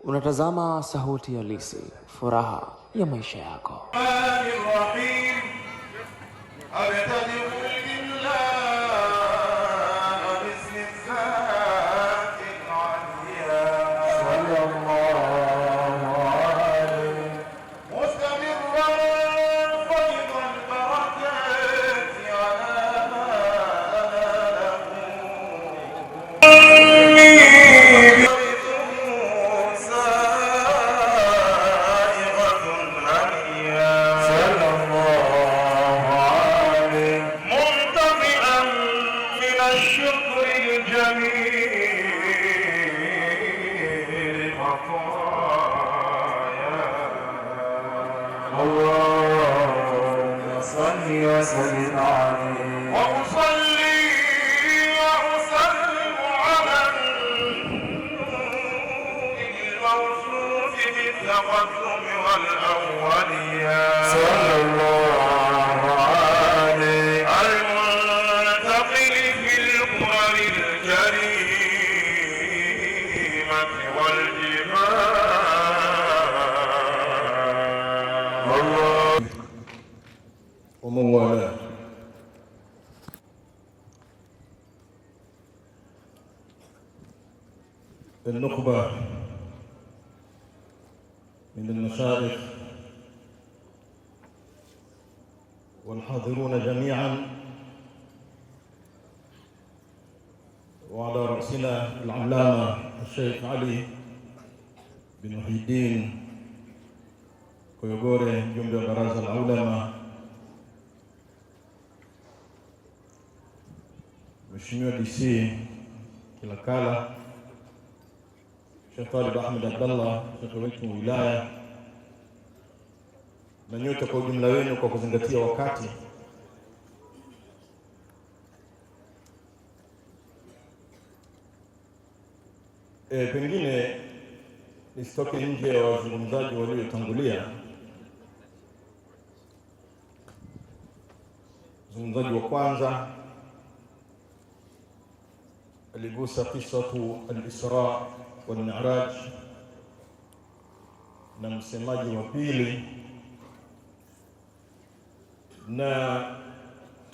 Unatazama Sauti Halisi, furaha ya maisha yako. اللهم صل وسلم عليه وأصلي وأسلم على الموصوف بالتقدم والأولياء صلى الله عليه المنتقل في القرى الكريمة والجبال ومن والاه. النخبة من المشايخ والحاضرون جميعا، وعلى رأسنا العلامة الشيخ علي بن محي الدين Koyogore, mjumbe wa baraza la ulama, Mheshimiwa DC Kilakala, Sheikh Talib Ahmed Abdallah, Sheikh wetu wa wilaya, na nyote kwa ujumla wenu kwa kuzingatia wakati. Pengine nisitoke nje ya wazungumzaji waliotangulia. Mzungumzaji wa kwanza aligusa qisatu al-Isra wal-Mi'raj, na msemaji wa pili, na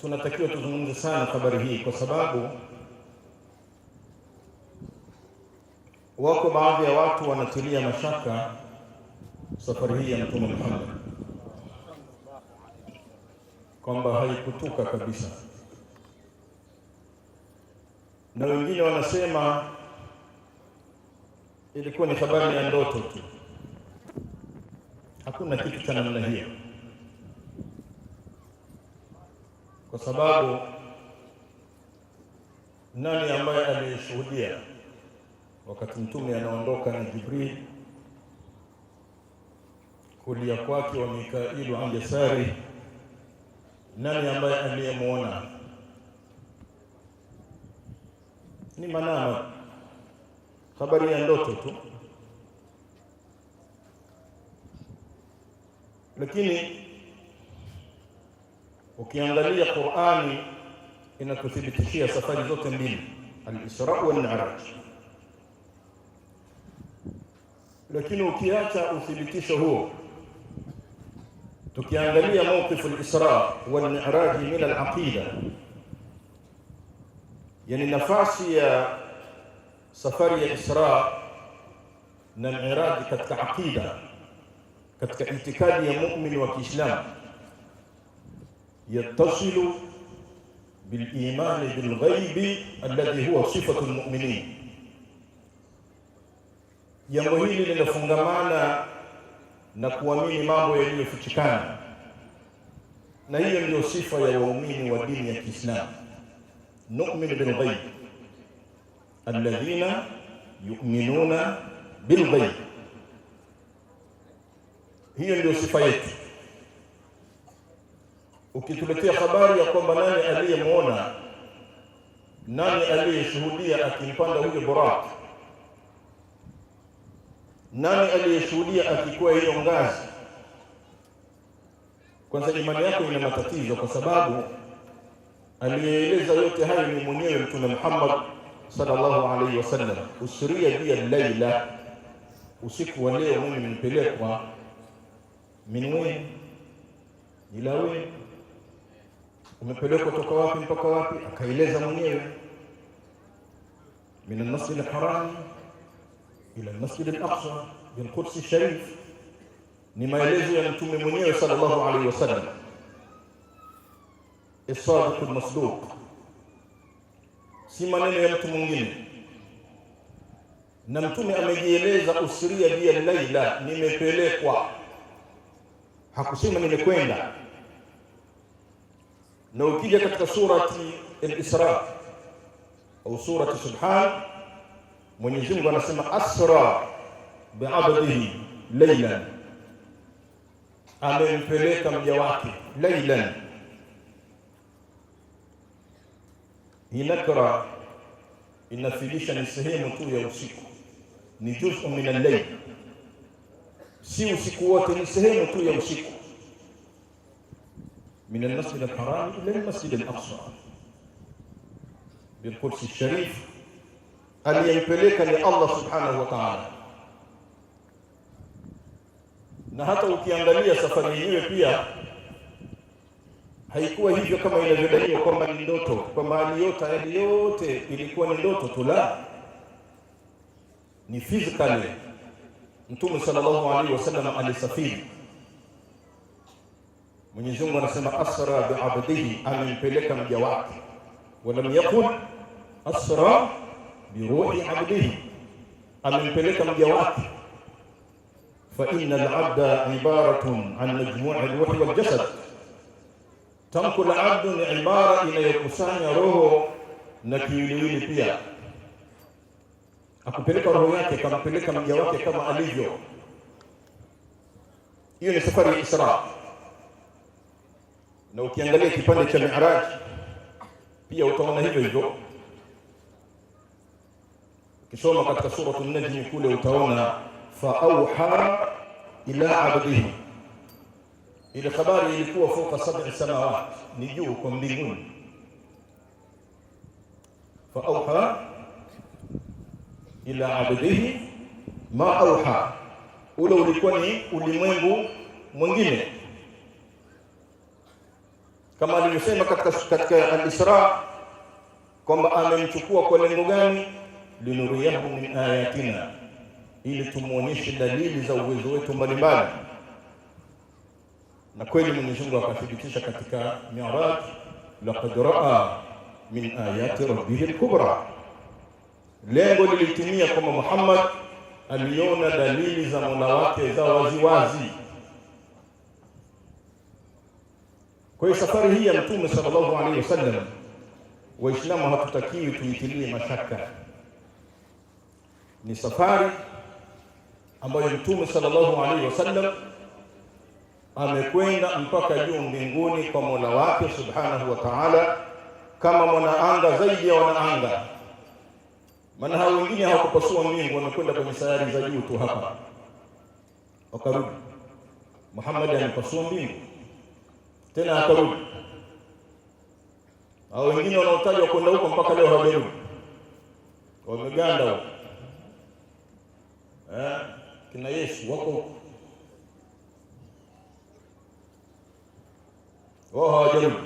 tunatakiwa tuzungumze sana habari hii kwa sababu wako baadhi ya watu wanatilia mashaka safari hii ya Mtume Muhammad kwamba haikutuka kabisa, na wengine wanasema ilikuwa ni habari ya ndoto tu. Hakuna kitu cha namna hiyo, kwa sababu nani ambaye alishuhudia wakati Mtume anaondoka na Jibril kulia kwake wa Mikailu an yasari? Nani ambaye aliyemuona? Ni manama, habari ya ndoto tu. Lakini ukiangalia Qur'ani inatuthibitishia safari zote mbili, al-Isra wal-Mi'raj. Lakini ukiacha uthibitisho huo, tukiangalia mawqif al-Isra wal-Mi'raj min al-aqida, yani nafasi ya safari ya Isra na Mi'raj katika aqida, katika itikadi ya muumini wa Kiislamu, yattasilu bil-imani bil-ghaibi alladhi huwa sifatu al-mu'minin. Jambo hili linafungamana na kuamini mambo yaliyofichikana, na hiyo ndio sifa ya waumini wa dini ya Kiislamu. Nu'minu bil ghaib, alladhina yu'minuna bil ghaib. Hiyo ndio sifa yetu. Ukituletea habari ya kwamba nani aliyemuona, nani aliyeshuhudia akimpanda huyo Buraq, nani aliyeshuhudia akikuwa hiyo ngazi, kwanza imani yako ina matatizo, kwa sababu aliyeeleza yote hayo ni mwenyewe Mtume Muhammad sallallahu alaihi wasallam. Usriya bi al-laila usiku wa leo mimi nimepelekwa Minweni, Ilawe. Umepelekwa toka wapi mpaka wapi? Akaeleza mwenyewe, min al-Masjid al-Haram ila al-Masjid al-Aqsa bil Quds al-Sharif. Ni maelezo ya Mtume mwenyewe sallallahu alaihi wasallam, as-Sadiq al-Masduq, si maneno ya mtu mwingine. Na Mtume amejieleza, usriya bi al-laila, nimepelekwa, hakusema nimekwenda. Na ukija katika surati al-Isra au surati Subhan, Mwenyezi Mungu anasema asra bi'abdihi laylan, amempeleka mja wake laylan. Inakra inafidisha ni sehemu tu ya usiku, ni juz'u min al-layl, si usiku wote, ni sehemu tu ya usiku. من المسجد الحرام إلى المسجد الأقصى بالقدس الشريف، aliyempeleka ni Allah subhanahu wa ta'ala. Na hata ukiangalia safari yenyewe pia haikuwa hivyo kama inavyodaiwa kwamba ni ndoto, kwamba aliyota yale yote ilikuwa ni ndoto tu. La, ni physically Mtume sallallahu alaihi wasallam alisafiri. Mwenyezi Mungu anasema asra bi'abdihi, amempeleka mja wake. Walam yaqul asra bi ruhi 'abdihi, amempeleka mja wake. Fa inna al-'abda ibaratun 'an majmu' al-ruhi wal jasad, tamko la 'abdu ni ibara inayokusanya roho na kiwiliwili pia. Akupeleka roho yake, kampeleka mja wake kama alivyo. Hiyo ni safari ya Isra. Na ukiangalia kipande cha Mi'raj pia utaona hivyo hivyo. Ukisoma katika sura an-Najm kule utaona fa auha ila 'abdihi. Ile habari ilikuwa fauka 7 samawati, ni juu kwa mbinguni. Fa auha ila 'abdihi ma auha, ule ulikuwa ni ulimwengu mwingine, kama alivyosema katika al-Isra kwamba amemchukua kwa lengo gani? Linuriyahu min ayatina, ili tumuonyeshe dalili za uwezo wetu mbalimbali. Na kweli Mwenyezi Mungu akathibitisha katika Mi'raj, laqad raa min ayati rabbih al-kubra. Lengo lilitimia kwamba Muhammad aliona dalili za Mola wake za waziwazi. Kwa hiyo safari hii ya Mtume sallallahu alaihi wasallam, Waislamu hatutakiwi tuitilie mashaka. Ni safari ambayo Mtume sallallahu alaihi wasallam amekwenda mpaka juu mbinguni kwa Mola wake subhanahu wa ta'ala, kama mwanaanga zaidi ya wanaanga. Maana hao wengine hawakupasua mbingu, wamekwenda kwenye sayari za juu tu hapa wakarudi. Muhammad amepasua mbingu tena akarudi. Hao wengine wanaotajwa kwenda huko mpaka leo hawajarudi, wameganda huko. Kina Yesu wako huko, wao hawajarudi.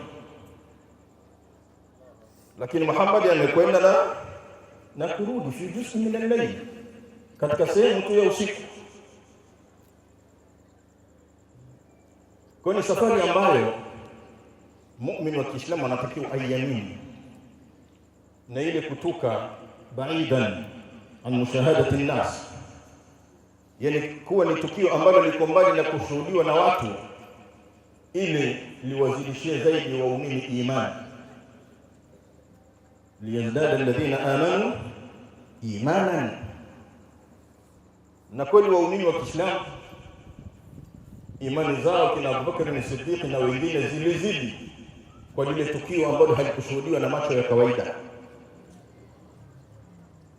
Lakini Muhammad amekwenda na kurudi fi juz'in min al-layl, katika sehemu tu ya usiku. Kwa ni safari ambayo muumini wa Kiislamu anatakiwa aiamini, na ile kutoka baidan an mushahadati an-nas, yani kuwa ni tukio ambalo liko mbali na kushuhudiwa na watu, ili liwazidishie zaidi waumini imani. Liyazdada alladhina amanu imanan, na kweli waumini wa Kiislamu imani zao kina Abubakar ni Siddiq na wengine zilizidi kwa lile tukio ambalo halikushuhudiwa na macho ya kawaida.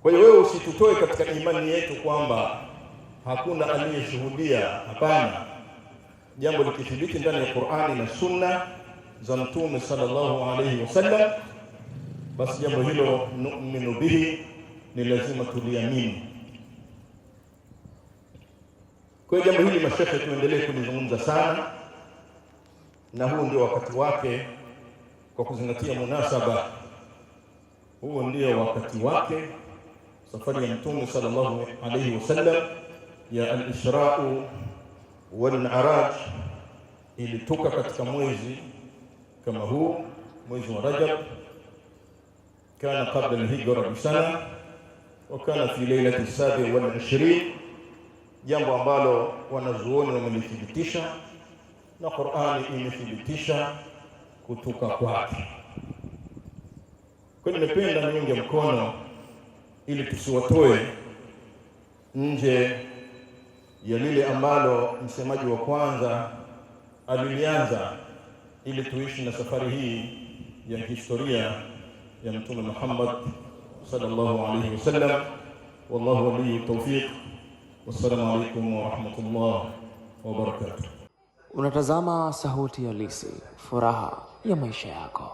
Kwa hiyo wewe usitutoe katika imani yetu kwamba hakuna aliyeshuhudia. Hapana, jambo likithibiti ndani ya Qur'ani na Sunna za Mtume sallallahu alayhi wasallam, basi jambo hilo nu'minu bihi, ni lazima tuliamini. Kwa hiyo jambo hili mashekhe tuendelee kulizungumza sana, na huu ndio wakati wake, kwa kuzingatia munasaba. Huo ndio wakati wake. Safari ya Mtume sallallahu alayhi wasallam ya al-Isra wal-Mi'raj ilitoka katika mwezi kama huu, mwezi wa Rajab. Kana qabla al-hijra bisana wa kana fi lailati as-sabi wal-20, jambo ambalo wanazuoni wamelithibitisha na Qur'ani imethibitisha kutoka kwake. Kwa hiyo nimependa niunge mkono ili tusiwatoe nje ya lile ambalo msemaji wa kwanza alilianza, ili tuishi na safari hii ya historia ya Mtume Muhammad sallallahu alayhi wasallam. Wallahu waliyu tawfiq. Wassalamu alaykum wa rahmatullah wa barakatuh. Unatazama Sauti ya Lissi, furaha ya maisha yako.